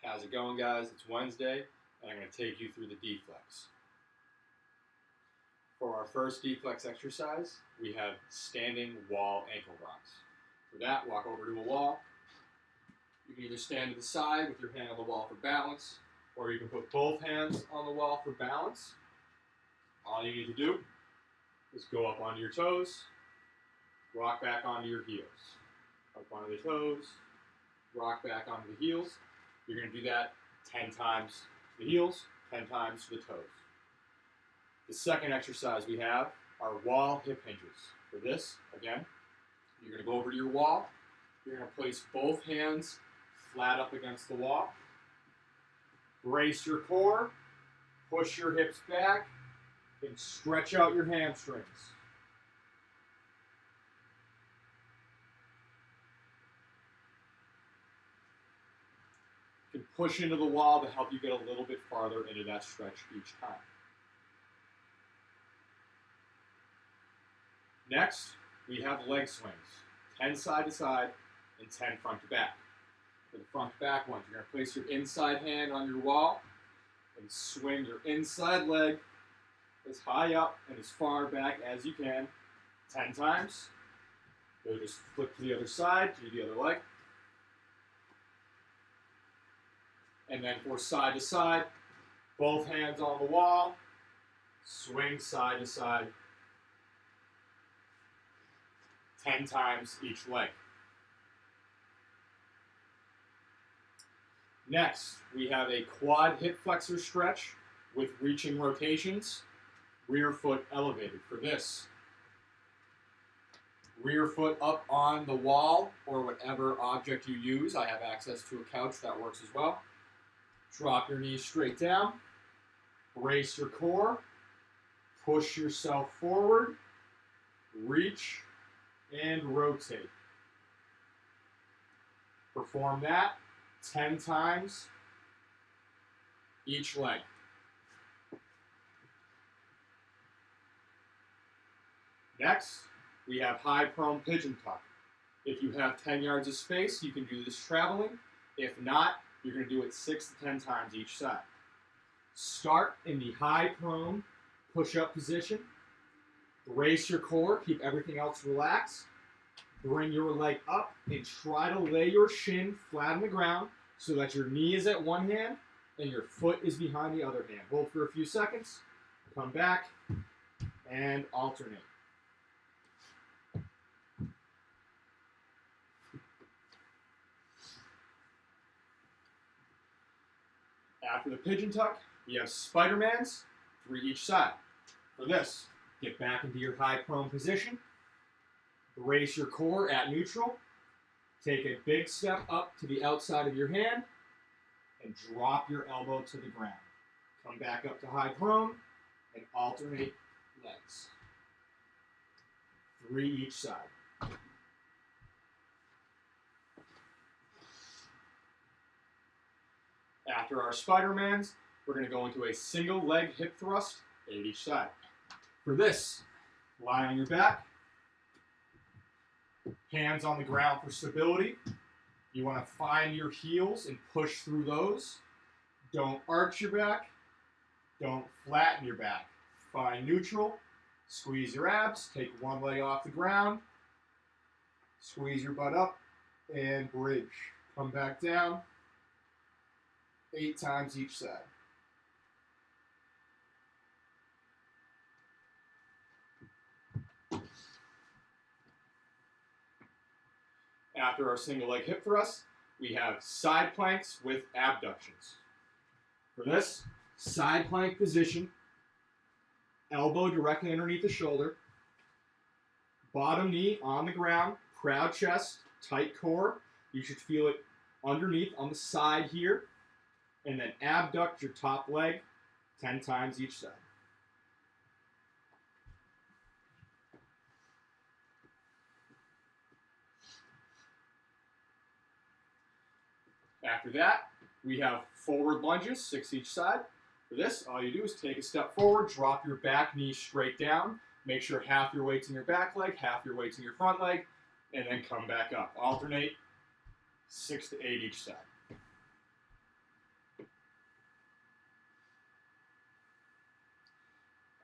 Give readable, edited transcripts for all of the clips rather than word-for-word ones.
How's it going, guys? It's Wednesday, and I'm going to take you through the D-Flex. For our first D-Flex exercise, we have standing wall ankle rocks. For that, walk over to a wall. You can either stand to the side with your hand on the wall for balance, or you can put both hands on the wall for balance. All you need to do is go up onto your toes, rock back onto your heels. Up onto the toes, rock back onto the heels. You're going to do that 10 times to the heels, 10 times to the toes. The second exercise we have are wall hip hinges. For this, again, you're going to go over to your wall. You're going to place both hands flat up against the wall. Brace your core, push your hips back, and stretch out your hamstrings. You can push into the wall to help you get a little bit farther into that stretch each time. Next, we have leg swings, 10 side to side and 10 front to back. For the front to back ones, you're going to place your inside hand on your wall and swing your inside leg as high up and as far back as you can, 10 times. You'll just flip to the other side, do the other leg. And then for side to side, both hands on the wall, swing side to side, 10 times each leg. Next, we have a quad hip flexor stretch with reaching rotations, rear foot elevated. For this, rear foot up on the wall or whatever object you use. I have access to a couch that works as well. Drop your knees straight down, brace your core, push yourself forward, reach, and rotate. Perform that 10 times each leg. Next, we have high prone pigeon tuck. If you have 10 yards of space, you can do this traveling. If not, you're going to do it 6 to 10 times each side. Start in the high prone push-up position. Brace your core, keep everything else relaxed. Bring your leg up and try to lay your shin flat on the ground so that your knee is at one hand and your foot is behind the other hand. Hold for a few seconds, come back, and alternate. After the pigeon tuck, we have Spider-Mans, 3 each side. For this, get back into your high prone position. Brace your core at neutral. Take a big step up to the outside of your hand and drop your elbow to the ground. Come back up to high prone and alternate legs. 3 each side. After our Spider-Mans, we're going to go into a single leg hip thrust, 8 each side. For this, lie on your back, hands on the ground for stability. You want to find your heels and push through those. Don't arch your back. Don't flatten your back. Find neutral. Squeeze your abs. Take one leg off the ground. Squeeze your butt up and bridge. Come back down. 8 times each side. After our single leg hip thrust, we have side planks with abductions. For this, side plank position, elbow directly underneath the shoulder, bottom knee on the ground, proud chest, tight core. You should feel it underneath on the side here. And then abduct your top leg 10 times each side. After that, we have forward lunges, 6 each side. For this, all you do is take a step forward, drop your back knee straight down, make sure half your weight's in your back leg, half your weight's in your front leg, and then come back up. Alternate 6 to 8 each side.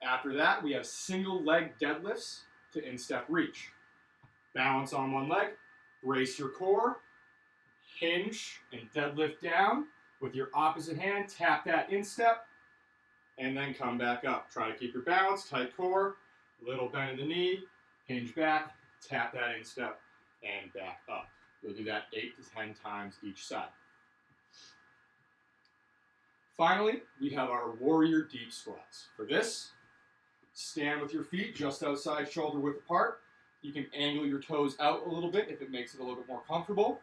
After that, we have single leg deadlifts to instep reach. Balance on one leg, brace your core, hinge and deadlift down. With your opposite hand, tap that instep, and then come back up. Try to keep your balance, tight core, little bend in the knee, hinge back, tap that instep, and back up. You'll do that 8 to 10 times each side. Finally, we have our warrior deep squats. For this, stand with your feet just outside shoulder width apart. You can angle your toes out a little bit if it makes it a little bit more comfortable.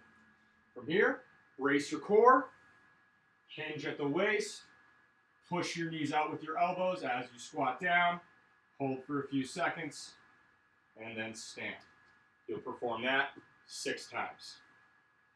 From here, brace your core, hinge at the waist, push your knees out with your elbows as you squat down, hold for a few seconds, and then stand. You'll perform that 6 times.